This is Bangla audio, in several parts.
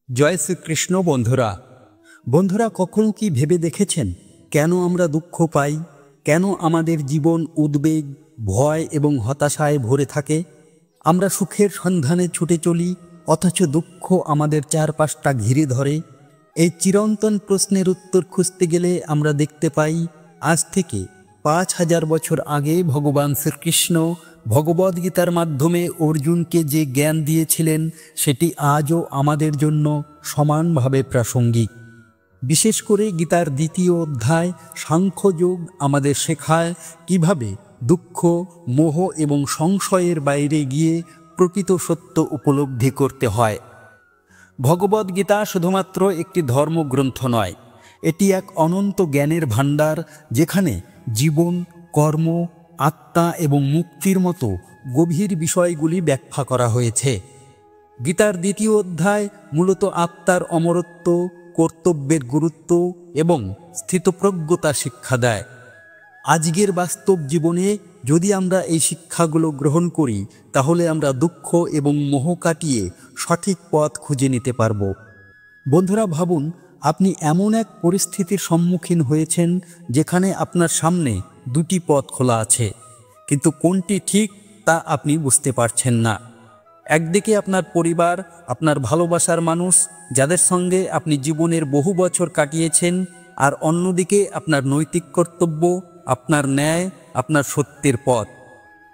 জয় শ্রীকৃষ্ণ। বন্ধুরা বন্ধুরা কখনো কি ভেবে দেখেছেন কেন আমরা দুঃখ পাই? কেন আমাদের জীবন উদ্বেগ, ভয় এবং হতাশায় ভরে থাকে? আমরা সুখের সন্ধানে ছুটে চলি, অথচ দুঃখ আমাদের চারপাশটা ঘিরে ধরে। এই চিরন্তন প্রশ্নের উত্তর খুঁজতে গেলে আমরা দেখতে পাই আজ থেকে ৫,০০০ বছর আগে ভগবান শ্রীকৃষ্ণ ভগবদ্গীতার মাধ্যমে অর্জুনকে যে জ্ঞান দিয়েছিলেন সেটি আজও আমাদের জন্য সমানভাবে প্রাসঙ্গিক। বিশেষ করে গীতার ২য় অধ্যায় সাংখ্যযোগ আমাদের শেখায় কিভাবে দুঃখ, মোহ এবং সংশয়ের বাইরে গিয়ে প্রকৃত সত্য উপলব্ধি করতে হয়। ভগবদ্গীতা শুধুমাত্র একটি ধর্মগ্রন্থ নয়, এটি এক অনন্ত জ্ঞানের ভাণ্ডার, যেখানে জীবন, কর্ম, আত্মা এবং মুক্তির মতো গভীর বিষয়গুলি ব্যাখ্যা করা হয়েছে। গীতার ২য় অধ্যায় মূলত আত্মার অমরত্ব, কর্তব্যের গুরুত্ব এবং স্থিতপ্রজ্ঞতা শিক্ষা দেয়। আজকের বাস্তব জীবনে যদি আমরা এই শিক্ষাগুলো গ্রহণ করি, তাহলে আমরা দুঃখ এবং মোহ কাটিয়ে সঠিক পথ খুঁজে নিতে পারব। বন্ধুরা ভাবুন, আপনি এমন এক পরিস্থিতির সম্মুখীন হয়েছেন যেখানে আপনার সামনে দুটি পথ খোলা আছে, কিন্তু কোনটি ঠিক তা আপনি বুঝতে পারছেন না। একদিকে আপনার পরিবার, আপনার ভালোবাসার মানুষ যাদের সঙ্গে আপনি জীবনের বহু বছর কাটিয়েছেন, আর অন্যদিকে আপনার নৈতিক কর্তব্য, আপনার ন্যায়, আপনার সত্যের পথ।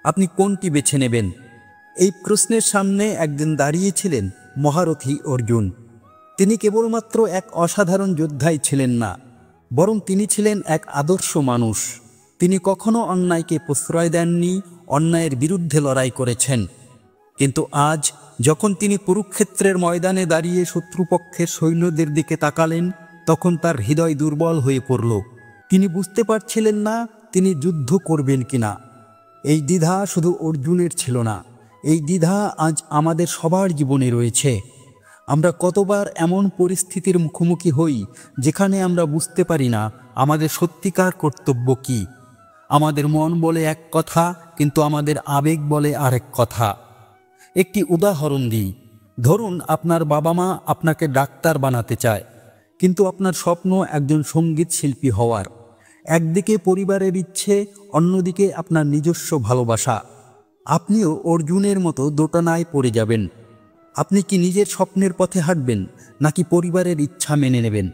আপনি কোনটি বেছে নেবেন? এই প্রশ্নের সামনে একদিন দাঁড়িয়েছিলেন মহারথী অর্জুন। তিনি কেবলমাত্র এক অসাধারণ যোদ্ধাই ছিলেন না, বরং তিনি ছিলেন এক আদর্শ মানুষ। তিনি কখনো অন্যায়কে প্রশ্রয় দেননি, অন্যায়ের বিরুদ্ধে লড়াই করেছেন। কিন্তু আজ যখন তিনি কুরুক্ষেত্রের ময়দানে দাঁড়িয়ে শত্রুপক্ষের সৈন্যদের দিকে তাকালেন, তখন তার হৃদয় দুর্বল হয়ে পড়ল। তিনি বুঝতে পারছিলেন না তিনি যুদ্ধ করবেন কিনা। এই দ্বিধা শুধু অর্জুনের ছিল না, এই দ্বিধা আজ আমাদের সবার জীবনে রয়েছে। আমরা কতবার এমন পরিস্থিতির মুখোমুখি হই যেখানে আমরা বুঝতে পারি না আমাদের সত্যিকার কর্তব্য কী। আমাদের মন বলে এক কথা, কিন্তু আমাদের আবেগ বলে আরেক কথা। একটি উদাহরণ দিই। ধরুন আপনার বাবা মা আপনাকে ডাক্তার বানাতে চায়, কিন্তু আপনার স্বপ্ন একজন সঙ্গীত শিল্পী হওয়ার। একদিকে পরিবারের ইচ্ছে, অন্যদিকে আপনার নিজস্ব ভালোবাসা। আপনিও অর্জুনের মতো দোটানায় পড়ে যাবেন। আপনি কি নিজের স্বপ্নের পথে হাঁটবেন, নাকি পরিবারের ইচ্ছা মেনে নেবেন?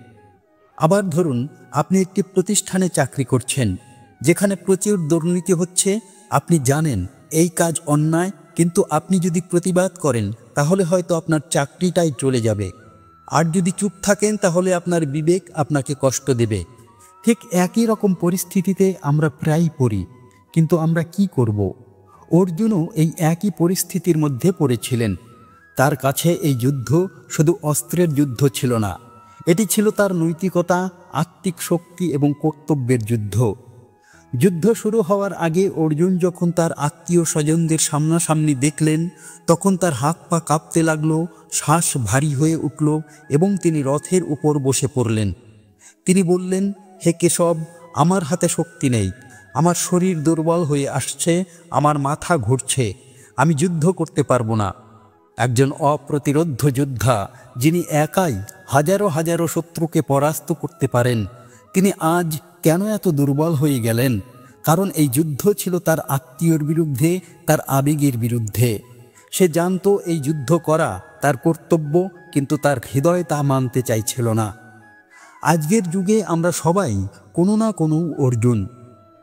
আবার ধরুন আপনি একটি প্রতিষ্ঠানে চাকরি করছেন যেখানে প্রচুর দুর্নীতি হচ্ছে। আপনি জানেন এই কাজ অন্যায়, কিন্তু আপনি যদি প্রতিবাদ করেন তাহলে হয়তো আপনার চাকরিটাই চলে যাবে। আর যদি চুপ থাকেন তাহলে আপনার বিবেক আপনাকে কষ্ট দেবে। ঠিক একই রকম পরিস্থিতিতে আমরা প্রায়ই পড়ি, কিন্তু আমরা কি করব? অর্জুনও এই একই পরিস্থিতির মধ্যে পড়েছিলেন। তার কাছে এই যুদ্ধ শুধু অস্ত্রের যুদ্ধ ছিল না, এটি ছিল তার নৈতিকতা, আত্মিক শক্তি এবং কর্তব্যের যুদ্ধ। যুদ্ধ শুরু হওয়ার আগে অর্জুন যখন তার আত্মীয় স্বজনদের সামনাসামনি দেখলেন, তখন তার হাত পা কাঁপতে লাগলো, শ্বাস ভারী হয়ে উঠল এবং তিনি রথের উপর বসে পড়লেন। তিনি বললেন, হে কেশব, আমার হাতে শক্তি নেই, আমার শরীর দুর্বল হয়ে আসছে, আমার মাথা ঘুরছে, আমি যুদ্ধ করতে পারবো না। একজন অপ্রতিরোধ্য যোদ্ধা, যিনি একাই হাজারো হাজারো শত্রুকে পরাস্ত করতে পারেন, তিনি আজ কেন এত দুর্বল হয়ে গেলেন? কারণ এই যুদ্ধ ছিল তার আত্মীয়র বিরুদ্ধে, তার আবেগের বিরুদ্ধে। সে জানতো এই যুদ্ধ করা তার কর্তব্য, কিন্তু তার হৃদয় তা মানতে চাইছিল না। আজকের যুগে আমরা সবাই কোনো না কোনো অর্জুন।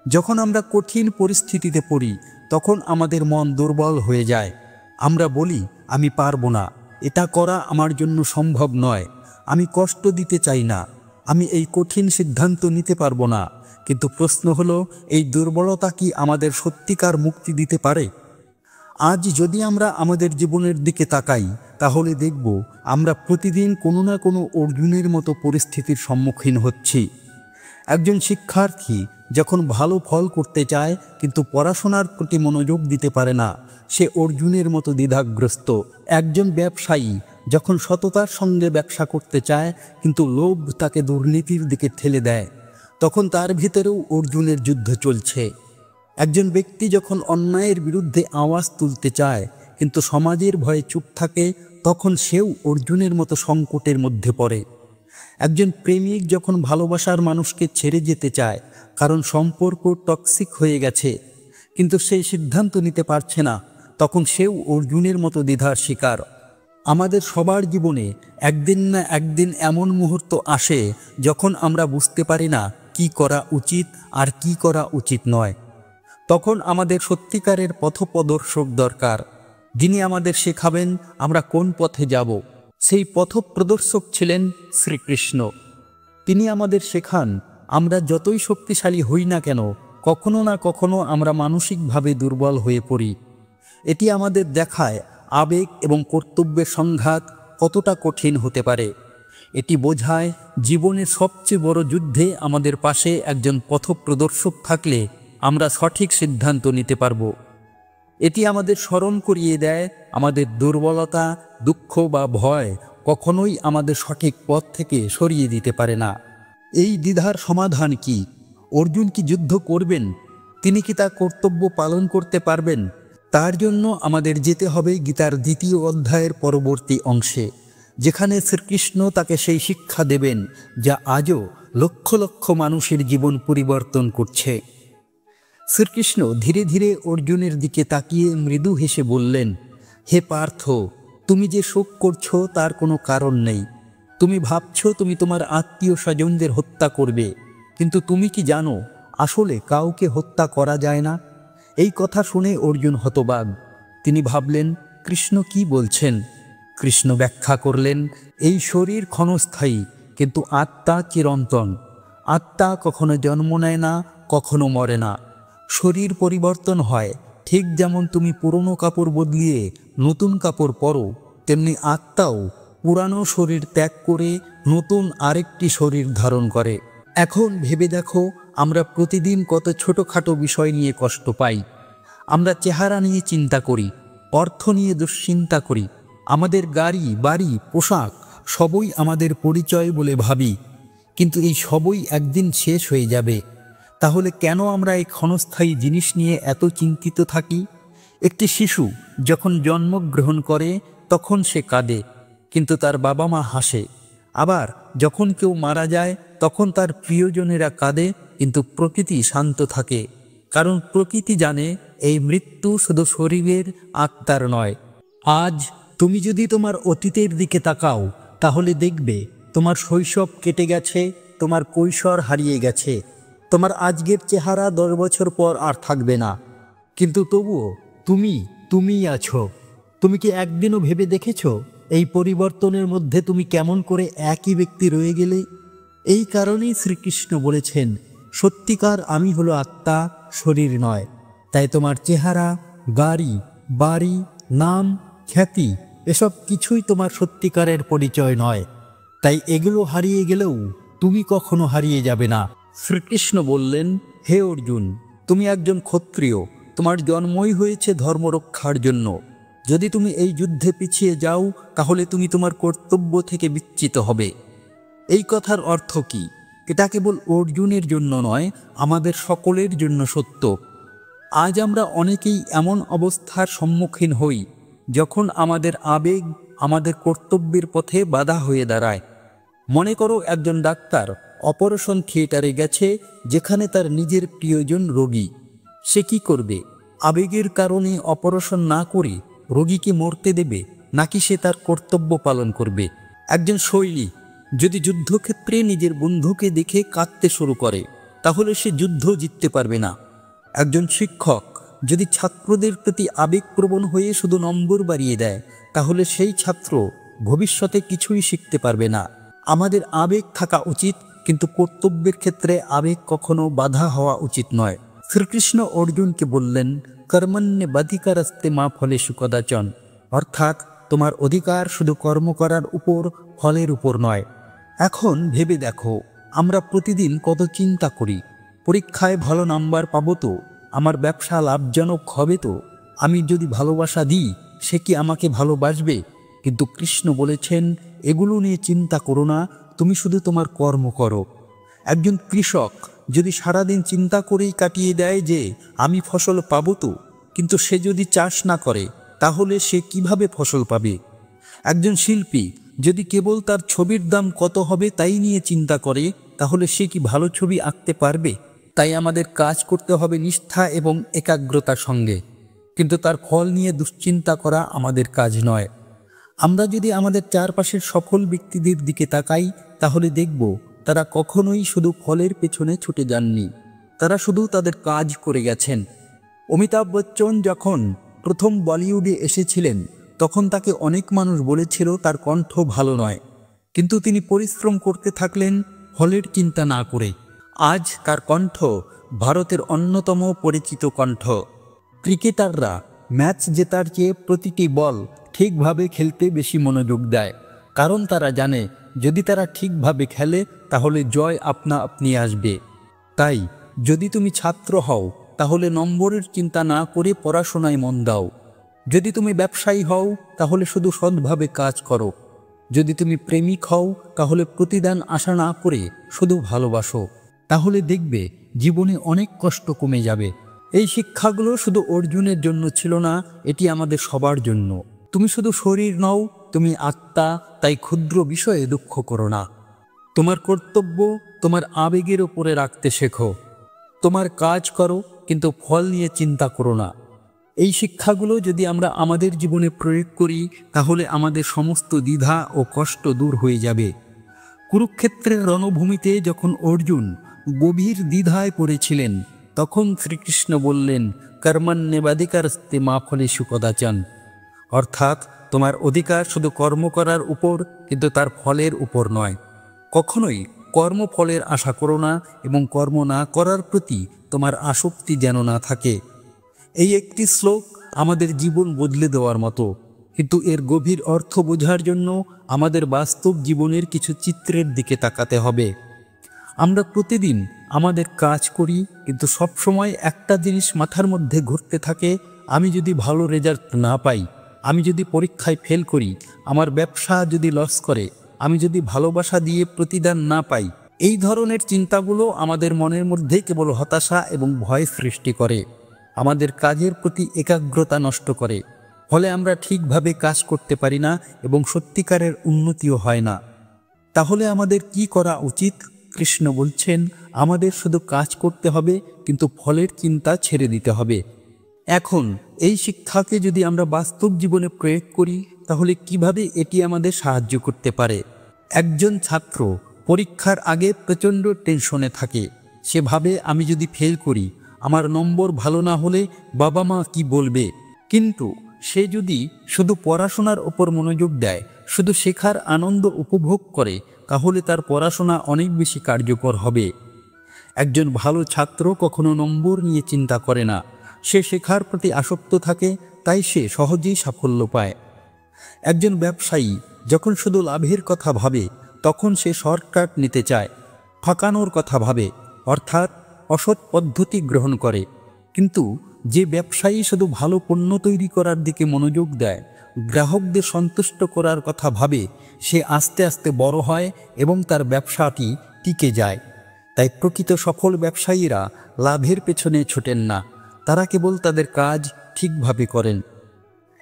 যখন আমরা কঠিন পরিস্থিতিতে পড়ি, তখন আমাদের মন দুর্বল হয়ে যায়। আমরা বলি, আমি পারবো না, এটা করা আমার জন্য সম্ভব নয়, আমি কষ্ট দিতে চাই না, আমি এই কঠিন সিদ্ধান্ত নিতে পারবো না। কিন্তু প্রশ্ন হলো, এই দুর্বলতা কি আমাদের সত্যিকার মুক্তি দিতে পারে? আজ যদি আমরা আমাদের জীবনের দিকে তাকাই, তাহলে দেখব আমরা প্রতিদিন কোনো না কোনো অর্জুনের মতো পরিস্থিতির সম্মুখীন হচ্ছি। একজন শিক্ষার্থী যখন ভালো ফল করতে চায় কিন্তু পড়াশোনার প্রতি মনোযোগ দিতে পারে না, সে অর্জুনের মতো দ্বিধাগ্রস্ত। একজন ব্যবসায়ী যখন সততার সঙ্গে ব্যবসা করতে চায় কিন্তু লোভ তাকে দুর্নীতির দিকে ঠেলে দেয়, তখন তার ভিতরেও অর্জুনের যুদ্ধ চলছে। একজন ব্যক্তি যখন অন্যায়ের বিরুদ্ধে আওয়াজ তুলতে চায় কিন্তু সমাজের ভয়ে চুপ থাকে, তখন সেও অর্জুনের মতো সংকটের মধ্যে পড়ে। একজন প্রেমিক যখন ভালোবাসার মানুষকে ছেড়ে যেতে চায় কারণ সম্পর্ক টক্সিক হয়ে গেছে, কিন্তু সেই সিদ্ধান্ত নিতে পারছে না, তখন সেও অর্জুনের মতো দ্বিধার শিকার। আমাদের সবার জীবনে একদিন না একদিন এমন মুহূর্ত আসে যখন আমরা বুঝতে পারি না কি করা উচিত আর কি করা উচিত নয়। তখন আমাদের সত্যিকারের পথপ্রদর্শক দরকার, যিনি আমাদের শেখাবেন আমরা কোন পথে যাব। সেই পথপ্রদর্শক ছিলেন শ্রীকৃষ্ণ। তিনি আমাদের শেখান, আমরা যতই শক্তিশালী হই না কেন, কখনো না কখনো আমরা মানসিকভাবে দুর্বল হয়ে পড়ি। এটি আমাদের দেখায় আবেগ এবং কর্তব্যের সংঘাত কতটা কঠিন হতে পারে। এটি বোঝায় জীবনের সবচেয়ে বড় যুদ্ধে আমাদের পাশে একজন পথপ্রদর্শক থাকলে আমরা সঠিক সিদ্ধান্ত নিতে পারব। এটি আমাদের স্মরণ করিয়ে দেয় আমাদের দুর্বলতা, দুঃখ বা ভয় কখনোই আমাদের সঠিক পথ থেকে সরিয়ে দিতে পারে না। এই দ্বিধার সমাধান কি? অর্জুন কি যুদ্ধ করবেন? তিনি কি তার কর্তব্য পালন করতে পারবেন? তার জন্য আমাদের যেতে হবে গীতার 2য় অধ্যায়ের পরবর্তী অংশে, যেখানে শ্রীকৃষ্ণ তাকে সেই শিক্ষা দেবেন যা আজও লক্ষ লক্ষ মানুষের জীবন পরিবর্তন করছে। শ্রীকৃষ্ণ ধীরে ধীরে অর্জুনের দিকে তাকিয়ে মৃদু হেসে বললেন, হে পার্থ, তুমি যে শোক করছো তার কোনো কারণ নেই। তুমি ভাবছো তুমি তোমার আত্মীয় স্বজনদের হত্যা করবে, কিন্তু তুমি কি জানো আসলে কাউকে হত্যা করা যায় না? এই কথা শুনে অর্জুন হতবাক। তিনি ভাবলেন, কৃষ্ণ কি বলছেন? কৃষ্ণ ব্যাখ্যা করলেন, এই শরীর ক্ষণস্থায়ী, কিন্তু আত্মা চিরন্তন। আত্মা কখনো জন্ম নেয় না, কখনো মরে না। শরীর পরিবর্তন হয়, ঠিক যেমন তুমি পুরনো কাপড় বদলিয়ে নতুন কাপড় পরো, তেমনি আত্মাও পুরানো শরীর ত্যাগ করে নতুন আরেকটি শরীর ধারণ করে। এখন ভেবে দেখো, আমরা প্রতিদিন কত ছোটোখাটো বিষয় নিয়ে কষ্ট পাই। আমরা চেহারা নিয়ে চিন্তা করি, অর্থ নিয়ে দুশ্চিন্তা করি, আমাদের গাড়ি, বাড়ি, পোশাক সবই আমাদের পরিচয় বলে ভাবি, কিন্তু এই সবই একদিন শেষ হয়ে যাবে। তাহলে কেন আমরা এই ক্ষণস্থায়ী জিনিস নিয়ে এত চিন্তিত থাকি? একটি শিশু যখন জন্মগ্রহণ করে তখন সে কাঁদে, কিন্তু তার বাবা মা হাসে। আবার যখন কেউ মারা যায় তখন তার প্রিয়জনেরা কাঁদে, কিন্তু প্রকৃতি শান্ত থাকে, কারণ প্রকৃতি জানে এই মৃত্যু শুধু শরীরের, আত্মার নয়। আজ তুমি যদি তোমার অতীতের দিকে তাকাও, তাহলে দেখবে তোমার শৈশব কেটে গেছে, তোমার কৈশোর হারিয়ে গেছে, তোমার আজকের চেহারা 10 বছর পর আর থাকবে না, কিন্তু তবুও তুমিই আছো। তুমি কি একদিনও ভেবে দেখেছো এই পরিবর্তনের মধ্যে তুমি কেমন করে একই ব্যক্তি রয়ে গেলে? এই কারণেই শ্রীকৃষ্ণ বলেছেন, সত্যিকার আমি হলো আত্মা, শরীর নয়। তাই তোমার চেহারা, গাড়ি, বাড়ি, নাম, খ্যাতি এসব কিছুই তোমার সত্যিকারের পরিচয় নয়। তাই এগুলো হারিয়ে গেলেও তুমি কখনো হারিয়ে যাবে না। শ্রীকৃষ্ণ বললেন, হে অর্জুন, তুমি একজন ক্ষত্রিয়, তোমার জন্মই হয়েছে ধর্ম রক্ষার জন্য। যদি তুমি এই যুদ্ধে পিছিয়ে যাও, তাহলে তুমি তোমার কর্তব্য থেকে বিচ্যুত হবে। এই কথার অর্থ কি? এটা কেবল অর্জুনের জন্য নয়, আমাদের সকলের জন্য সত্য। আজ আমরা অনেকেই এমন অবস্থার সম্মুখীন হই যখন আমাদের আবেগ আমাদের কর্তব্যের পথে বাধা হয়ে দাঁড়ায়। মনে করো একজন ডাক্তার অপারেশন থিয়েটারে গেছে, যেখানে তার নিজের প্রিয়জন রোগী। সে কি করবে? আবেগের কারণে অপারেশন না করে রোগীকে মরতে দেবে, নাকি সে তার কর্তব্য পালন করবে? একজন সৈনিক যদি যুদ্ধক্ষেত্রে নিজের বন্ধুকে দেখে কাঁদতে শুরু করে, তাহলে সে যুদ্ধ জিততে পারবে না। একজন শিক্ষক যদি ছাত্রদের প্রতি আবেগপ্রবণ হয়ে শুধু নম্বর বাড়িয়ে দেয়, তাহলে সেই ছাত্র ভবিষ্যতে কিছুই শিখতে পারবে না। আমাদের আবেগ থাকা উচিত, কিন্তু কর্তব্যের ক্ষেত্রে আবেগ কখনো বাধা হওয়া উচিত নয়। শ্রীকৃষ্ণ অর্জুনকে বললেন, কর্মণ্যে বাধিকারস্তে মা ফলেষু কদাচন, অর্থাৎ তোমার অধিকার শুধু কর্ম করার উপর, ফলের উপর নয়। এখন ভেবে দেখো, আমরা প্রতিদিন কত চিন্তা করি, পরীক্ষায় ভালো নাম্বার পাবো তো, আমার ব্যবসা লাভজনক হবে তো, আমি যদি ভালোবাসা দিই সে কি আমাকে ভালোবাসবে? কিন্তু কৃষ্ণ বলেছেন, এগুলো নিয়ে চিন্তা করো না, তুমি শুধু তোমার কর্ম করো। একজন কৃষক যদি সারাদিন চিন্তা করেই কাটিয়ে দেয় যে আমি ফসল পাবো তো, কিন্তু সে যদি চাষ না করে, তাহলে সে কিভাবে ফসল পাবে? একজন শিল্পী যদি কেবল তার ছবির দাম কত হবে তাই নিয়ে চিন্তা করে, তাহলে সে কি ভালো ছবি আঁকতে পারবে? তাই আমাদের কাজ করতে হবে নিষ্ঠা এবং একাগ্রতার সঙ্গে, কিন্তু তার ফল নিয়ে দুশ্চিন্তা করা আমাদের কাজ নয়। আমরা যদি আমাদের চারপাশের সফল ব্যক্তিদের দিকে তাকাই, তাহলে দেখব তারা কখনোই শুধু ফলের পেছনে ছুটে যাননি, তারা শুধু তাদের কাজ করে গেছেন। অমিতাভ বচ্চন যখন প্রথম বলিউডে এসেছিলেন, তখন তাকে অনেক মানুষ বলেছিল তার কণ্ঠ ভালো নয়, কিন্তু তিনি পরিশ্রম করতে থাকলেন ফলের চিন্তা না করে। আজ তার কণ্ঠ ভারতের অন্যতম পরিচিত কণ্ঠ। ক্রিকেটাররা ম্যাচ জেতার চেয়ে প্রতিটি বল ঠিকভাবে খেলতে বেশি মনোযোগ দেয়, কারণ তারা জানে যদি তারা ঠিকভাবে খেলে তাহলে জয় আপনা আপনি আসবে। তাই যদি তুমি ছাত্র হও, তাহলে নম্বরের চিন্তা না করে পড়াশোনায় মন দাও। যদি তুমি ব্যবসায়ী হও, তাহলে শুধু সৎভাবে কাজ করো। যদি তুমি প্রেমিক হও, তাহলে প্রতিদান আশা না করে শুধু ভালোবাসো। তাহলে দেখবে জীবনে অনেক কষ্ট কমে যাবে। এই শিক্ষাগুলো শুধু অর্জুনের জন্য ছিল না, এটি আমাদের সবার জন্য। তুমি শুধু শরীর নও, তুমি আত্মা, তাই ক্ষুদ্র বিষয়ে দুঃখ করো না। তোমার কর্তব্য তোমার আবেগের উপরে রাখতে শেখো। তোমার কাজ করো, কিন্তু ফল নিয়ে চিন্তা করো না। এই শিক্ষাগুলো যদি আমরা আমাদের জীবনে প্রয়োগ করি, তাহলে আমাদের সমস্ত দ্বিধা ও কষ্ট দূর হয়ে যাবে। কুরুক্ষেত্রের রণভূমিতে যখন অর্জুন গভীর দ্বিধায় পড়েছিলেন, তখন শ্রীকৃষ্ণ বললেন, কর্মণ্যেবাধিকারস্তে মা ফলেষু কদাচন। অর্থাৎ তোমার অধিকার শুধু কর্ম করার উপর, কিন্তু তার ফলের উপর নয়। কখনোই কর্মফলের আশা করো না, এবং কর্ম না করার প্রতি তোমার আসক্তি যেন না থাকে। এই একটি শ্লোক আমাদের জীবন বদলে দেওয়ার মতো, কিন্তু এর গভীর অর্থ বোঝার জন্য আমাদের বাস্তব জীবনের কিছু চিত্রের দিকে তাকাতে হবে। আমরা প্রতিদিন আমাদের কাজ করি, কিন্তু সবসময় একটা জিনিস মাথার মধ্যে ঘুরতে থাকে, আমি যদি ভালো রেজাল্ট না পাই, আমি যদি পরীক্ষায় ফেল করি, আমার ব্যবসা যদি লস করে, আমি যদি ভালোবাসা দিয়ে প্রতিদান না পাই। এই ধরনের চিন্তাগুলো আমাদের মনের মধ্যে কেবল হতাশা এবং ভয় সৃষ্টি করে, আমাদের কাজের প্রতি একাগ্রতা নষ্ট করে। ফলে আমরা ঠিকভাবে কাজ করতে পারি না এবং সত্যিকারের উন্নতিও হয় না। তাহলে আমাদের কি করা উচিত? কৃষ্ণ বলছেন, আমাদের শুধু কাজ করতে হবে, কিন্তু ফলের চিন্তা ছেড়ে দিতে হবে। এখন এই শিক্ষাকে যদি আমরা বাস্তব জীবনে প্রয়োগ করি, তাহলে কিভাবে এটি আমাদের সাহায্য করতে পারে? একজন ছাত্র পরীক্ষার আগে প্রচণ্ড টেনশনে থাকে। সে ভাবে, আমি যদি ফেল করি, আমার নম্বর ভালো না হলে বাবা মা কি বলবে? কিন্তু সে যদি শুধু পড়াশোনার ওপর মনোযোগ দেয়, শুধু শেখার আনন্দ উপভোগ করে, তাহলে তার পড়াশোনা অনেক বেশি কার্যকর হবে। একজন ভালো ছাত্র কখনো নম্বর নিয়ে চিন্তা করে না, সে শেখার প্রতি আসক্ত থাকে, তাই সে সহজেই সাফল্য পায়। একজন ব্যবসায়ী যখন শুধু লাভের কথা ভাবে, তখন সে শর্টকাট নিতে চায়, ঠকানোর কথা ভাবে, অর্থাৎ অসৎ পদ্ধতি গ্রহণ করে। কিন্তু যে ব্যবসায়ী শুধু ভালো পণ্য তৈরি করার দিকে মনোযোগ দেয়, গ্রাহকদের সন্তুষ্ট করার কথা ভাবে, সে আস্তে আস্তে বড় হয় এবং তার ব্যবসাটি টিকে যায়। তাই প্রকৃত সফল ব্যবসায়ীরা লাভের পেছনে ছোটেন না, তারা কেবল তাদের কাজ ঠিকভাবে করেন।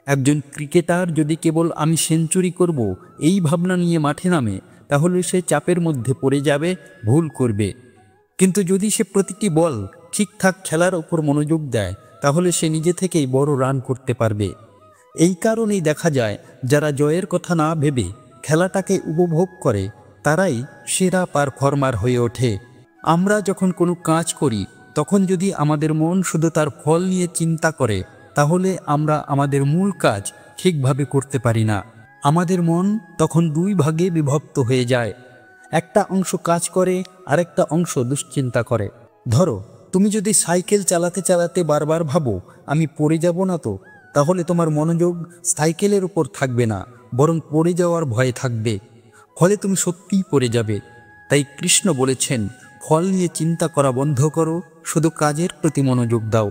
একজন ক্রিকেটার যদি কেবল আমি সেঞ্চুরি করব এই ভাবনা নিয়ে মাঠে নামে, তাহলে সে চাপের মধ্যে পড়ে যাবে, ভুল করবে। কিন্তু যদি সে প্রতিটি বল ঠিকঠাক খেলার ওপর মনোযোগ দেয়, তাহলে সে নিজে থেকেই বড় রান করতে পারবে। এই কারণেই দেখা যায়, যারা জয়ের কথা না ভেবে খেলাটাকে উপভোগ করে, তারাই সেরা পারফর্মার হয়ে ওঠে। আমরা যখন কোনো কাজ করি, তখন যদি আমাদের মন শুধু তার ফল নিয়ে চিন্তা করে, তাহলে আমরা আমাদের মূল কাজ ঠিকভাবে করতে পারি না। আমাদের মন তখন দুই ভাগে বিভক্ত হয়ে যায়, একটা অংশ কাজ করে, আরেকটা অংশ দুশ্চিন্তা করে। ধরো, তুমি যদি সাইকেল চালাতে চালাতে বারবার ভাবো, আমি পড়ে যাব না তো, তাহলে তোমার মনোযোগ সাইকেলের উপর থাকবে না, বরং পড়ে যাওয়ার ভয়ে থাকবে। ফলে তুমি সত্যিই পড়ে যাবে। তাই কৃষ্ণ বলেছেন, ফল নিয়ে চিন্তা করা বন্ধ করো, শুধু কাজের প্রতি মনোযোগ দাও।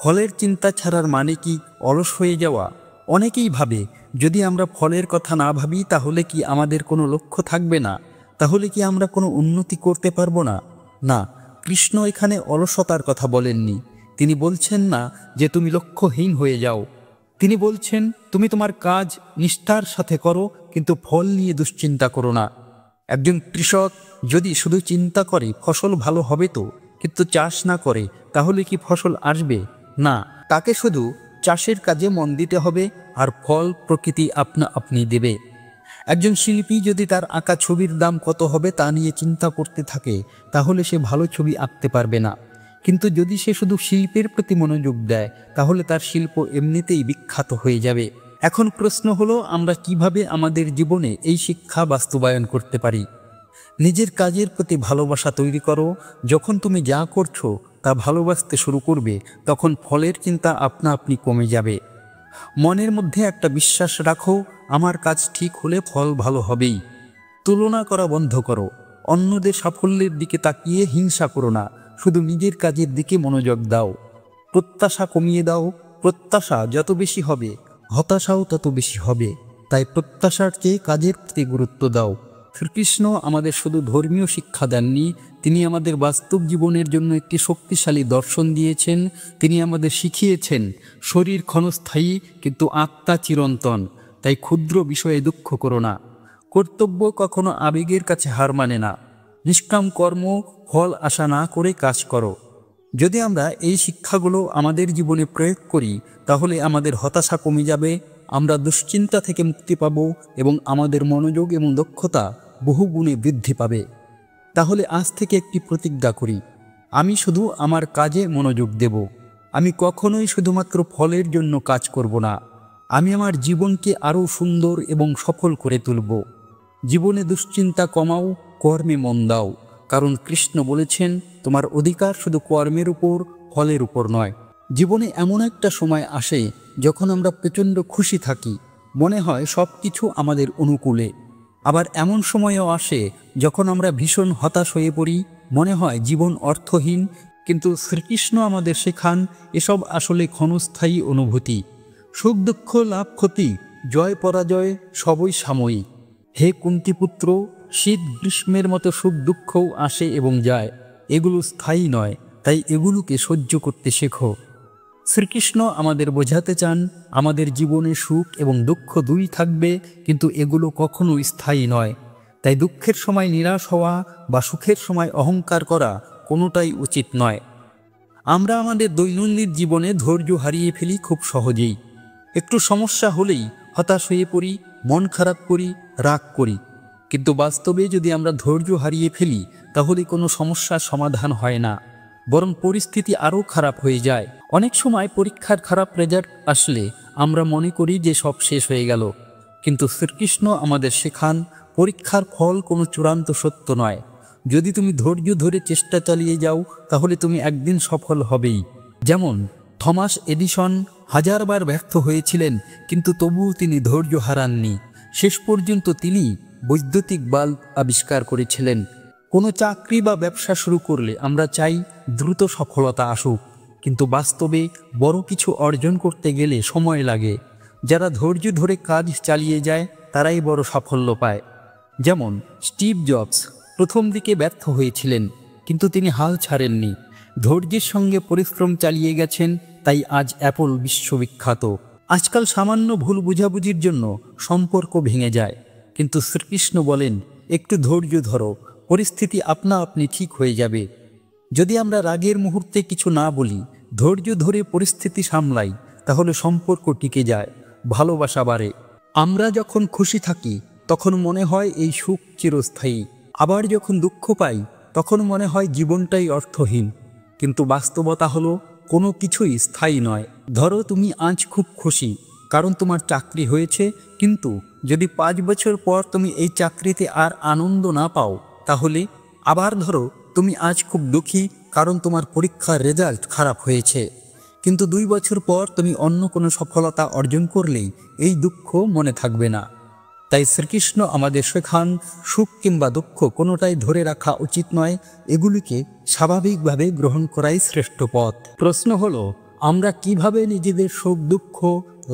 ফলের চিন্তা ছাড়ার মানে কি অলস হয়ে যাওয়া? অনেকেই ভাবে, যদি আমরা ফলের কথা না ভাবি, তাহলে কি আমাদের কোনো লক্ষ্য থাকবে না? তাহলে কি আমরা কোনো উন্নতি করতে পারবো না? না, কৃষ্ণ এখানে অলসতার কথা বলেননি। তিনি বলছেন না যে তুমি লক্ষ্যহীন হয়ে যাও। তিনি বলছেন, তুমি তোমার কাজ নিষ্ঠার সাথে করো, কিন্তু ফল নিয়ে দুশ্চিন্তা করো না। একজন কৃষক যদি শুধু চিন্তা করে ফসল ভালো হবে তো, কিন্তু চাষ না করে, তাহলে কি ফসল আসবে? না, তাকে শুধু চাষের কাজে মন দিতে হবে, আর ফল প্রকৃতি আপনা আপনি দেবে। একজন শিল্পী যদি তার আঁকা ছবির দাম কত হবে তা নিয়ে চিন্তা করতে থাকে, তাহলে সে ভালো ছবি আঁকতে পারবে না। কিন্তু যদি সে শুধু শিল্পের প্রতি মনোযোগ দেয়, তাহলে তার শিল্প এমনিতেই বিখ্যাত হয়ে যাবে। এখন প্রশ্ন হলো, আমরা কিভাবে আমাদের জীবনে এই শিক্ষা বাস্তবায়ন করতে পারি? নিজের কাজের প্রতি ভালোবাসা তৈরি করো। যখন তুমি যা করছো তা ভালোবাসতে শুরু করবে, তখন ফলের চিন্তা আপনা আপনি কমে যাবে। মনের মধ্যে একটা বিশ্বাস রাখো, আমার কাজ ঠিক হলে ফল ভালো হবেই। তুলনা করা বন্ধ করো। অন্যদের সাফল্যের দিকে তাকিয়ে হিংসা করো না, শুধু নিজের কাজের দিকে মনোযোগ দাও। প্রত্যাশা কমিয়ে দাও। প্রত্যাশা যত বেশি হবে, হতাশাও তত বেশি হবে। তাই প্রত্যাশার চেয়ে কাজের প্রতি গুরুত্ব দাও। শ্রীকৃষ্ণ আমাদের শুধু ধর্মীয় শিক্ষা দেননি, তিনি আমাদের বাস্তব জীবনের জন্য একটি শক্তিশালী দর্শন দিয়েছেন। তিনি আমাদের শিখিয়েছেন, শরীর ক্ষণস্থায়ী কিন্তু আত্মা চিরন্তন। তাই ক্ষুদ্র বিষয়ে দুঃখ করো না। কর্তব্য কখনো আবেগের কাছে হার মানে না। নিষ্কাম কর্ম, ফল আশা না করে কাজ করো। যদি আমরা এই শিক্ষাগুলো আমাদের জীবনে প্রয়োগ করি, তাহলে আমাদের হতাশা কমে যাবে, আমরা দুশ্চিন্তা থেকে মুক্তি পাব, এবং আমাদের মনোযোগ এবং দক্ষতা বহু গুণে বৃদ্ধি পাবে। তাহলে আজ থেকে একটি প্রতিজ্ঞা করি, আমি শুধু আমার কাজে মনোযোগ দেব। আমি কখনোই শুধুমাত্র ফলের জন্য কাজ করব না। আমি আমার জীবনকে আরও সুন্দর এবং সফল করে তুলব। জীবনে দুশ্চিন্তা কমাও, কর্মে মন দাও। কারণ কৃষ্ণ বলেছেন, তোমার অধিকার শুধু কর্মের উপর, ফলের উপর নয়। জীবনে এমন একটা সময় আসে যখন আমরা প্রচণ্ড খুশি থাকি, মনে হয় সব কিছু আমাদের অনুকূলে। আবার এমন সময়ও আসে যখন আমরা ভীষণ হতাশ হয়ে পড়ি, মনে হয় জীবন অর্থহীন। কিন্তু শ্রীকৃষ্ণ আমাদের শেখান, এসব আসলে ক্ষণস্থায়ী অনুভূতি। সুখ দুঃখ, লাভ ক্ষতি, জয় পরাজয় সবই সাময়িক। হে কুন্তিপুত্র, শীত গ্রীষ্মের মতো সুখ দুঃখও আসে এবং যায়, এগুলো স্থায়ী নয়। তাই এগুলোকে সহ্য করতে শেখো। শ্রীকৃষ্ণ আমাদের বোঝাতে চান, আমাদের জীবনে সুখ এবং দুঃখ দুই থাকবে, কিন্তু এগুলো কখনো স্থায়ী নয়। তাই দুঃখের সময় নিরাশ হওয়া বা সুখের সময় অহংকার করা কোনোটাই উচিত নয়। আমরা আমাদের দৈনন্দিন জীবনে ধৈর্য হারিয়ে ফেলি খুব সহজেই। একটু সমস্যা হলেই হতাশ হয়ে পড়ি, মন খারাপ করি, রাগ করি। কিন্তু বাস্তবে যদি আমরা ধৈর্য হারিয়ে ফেলি, তাহলে কোনো সমস্যার সমাধান হয় না, বরং পরিস্থিতি আরও খারাপ হয়ে যায়। অনেক সময় পরীক্ষার খারাপ রেজাল্ট আসলে আমরা মনে করি যে সব শেষ হয়ে গেল। কিন্তু শ্রীকৃষ্ণ আমাদের শেখান, পরীক্ষার ফল কোনো চূড়ান্ত সত্য নয়। যদি তুমি ধৈর্য ধরে চেষ্টা চালিয়ে যাও, তাহলে তুমি একদিন সফল হবেই। যেমন থমাস এডিসন হাজারবার ব্যর্থ হয়েছিলেন, কিন্তু তবুও তিনি ধৈর্য হারাননি। শেষ পর্যন্ত তিনি বৈদ্যুতিক বাল্ব আবিষ্কার করেছিলেন। কোনো চাকরি বা ব্যবসা শুরু করলে আমরা চাই দ্রুত সফলতা আসুক, কিন্তু বাস্তবে বড় কিছু অর্জন করতে গেলে সময় লাগে। যারা ধৈর্য ধরে কাজ চালিয়ে যায়, তারাই বড় সাফল্য পায়। যেমন স্টিভ জবস প্রথম দিকে ব্যর্থ হয়েছিলেন, কিন্তু তিনি হাল ছাড়েননি। ধৈর্যের সঙ্গে পরিশ্রম চালিয়ে গেছেন, তাই আজ অ্যাপল বিশ্ববিখ্যাত। আজকাল সামান্য ভুল বোঝাবুঝির জন্য সম্পর্ক ভেঙে যায়, কিন্তু শ্রীকৃষ্ণ বলেন, একটু ধৈর্য ধরো, পরিস্থিতি আপনা আপনি ঠিক হয়ে যাবে। যদি আমরা রাগের মুহূর্তে কিছু না বলি, ধৈর্য ধরে পরিস্থিতি সামলাই, তাহলে সম্পর্ক টিকে যায়, ভালোবাসা বাড়ে। আমরা যখন খুশি থাকি তখন মনে হয় এই সুখ চিরস্থায়ী। আবার যখন দুঃখ পাই তখন মনে হয় জীবনটাই অর্থহীন। কিন্তু বাস্তবতা হলো, কোনো কিছুই স্থায়ী নয়। ধরো তুমি আজ খুব খুশি কারণ তোমার চাকরি হয়েছে, কিন্তু যদি 5 বছর পর তুমি এই চাকরিতে আর আনন্দ না পাও, তাহলে আবার ধরো তুমি আজ খুব দুঃখী কারণ তোমার পরীক্ষার রেজাল্ট খারাপ হয়েছে, কিন্তু 2 বছর পর তুমি অন্য কোনো সফলতা অর্জন করলেই এই দুঃখ মনে থাকবে না। তাই শ্রীকৃষ্ণ আমাদের শেখান, সুখ কিংবা দুঃখ কোনোটাই ধরে রাখা উচিত নয়, এগুলিকে স্বাভাবিকভাবে গ্রহণ করাই শ্রেষ্ঠ পথ। প্রশ্ন হলো, আমরা কিভাবে নিজেদের সুখ দুঃখ,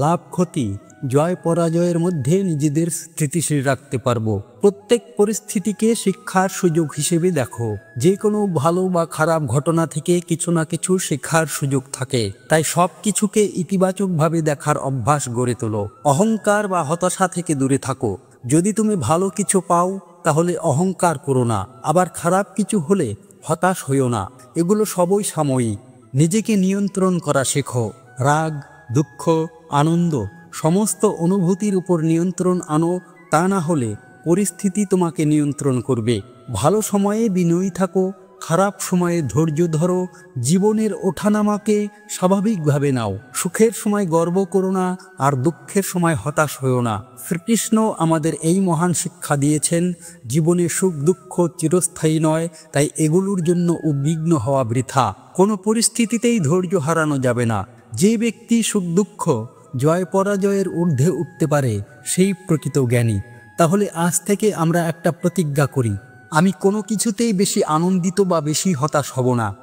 লাভ ক্ষতি জয় পরাজয়ের মধ্যে নিজেদের স্থিতিশীল রাখতে পারবো। প্রত্যেক পরিস্থিতিকে শিক্ষার সুযোগ হিসেবে দেখো। যে কোনো ভালো বা খারাপ ঘটনা থেকে কিছু না কিছু শেখার সুযোগ থাকে, তাই সব কিছুকে ইতিবাচকভাবে দেখার অভ্যাস গড়ে তোলো। অহংকার বা হতাশা থেকে দূরে থাকো। যদি তুমি ভালো কিছু পাও তাহলে অহংকার করো না, আবার খারাপ কিছু হলে হতাশ হইও না। এগুলো সবই সাময়িক। নিজেকে নিয়ন্ত্রণ করা শেখো। রাগ, দুঃখ, আনন্দ সমস্ত অনুভূতির উপর নিয়ন্ত্রণ আনো, তা না হলে পরিস্থিতি তোমাকে নিয়ন্ত্রণ করবে। ভালো সময়ে বিনয়ী থাকো, খারাপ সময়ে ধৈর্য ধরো। জীবনের ওঠানামাকে স্বাভাবিকভাবে নাও। সুখের সময় গর্ব করো না, আর দুঃখের সময় হতাশ হইও না। শ্রীকৃষ্ণ আমাদের এই মহান শিক্ষা দিয়েছেন, জীবনে সুখ দুঃখ চিরস্থায়ী নয়, তাই এগুলোর জন্য উদ্বিগ্ন হওয়া বৃথা। কোনো পরিস্থিতিতেই ধৈর্য হারানো যাবে না। যে ব্যক্তি সুখ দুঃখ জয় পরাজয়ের ঊর্ধ্বে উঠতে পারে সেই প্রকৃত জ্ঞানী। তাহলে আজ থেকে আমরা একটা প্রতিজ্ঞা করি, আমি কোনো কিছুতেই বেশি আনন্দিত বা বেশি হতাশ হব না।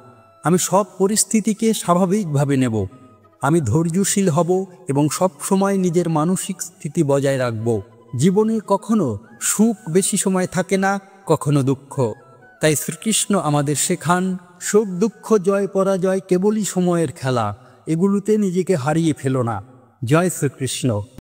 আমি সব পরিস্থিতিকে স্বাভাবিকভাবে নেব। আমি ধৈর্যশীল হব এবং সব সময় নিজের মানসিক স্থিতি বজায় রাখব। জীবনে কখনো সুখ বেশি সময় থাকে না, কখনো দুঃখ। তাই শ্রীকৃষ্ণ আমাদের শেখান, সুখ দুঃখ জয় পরাজয় কেবলই সময়ের খেলা, এগুলোতে নিজেকে হারিয়ে ফেলো না। জয় শ্রীকৃষ্ণ।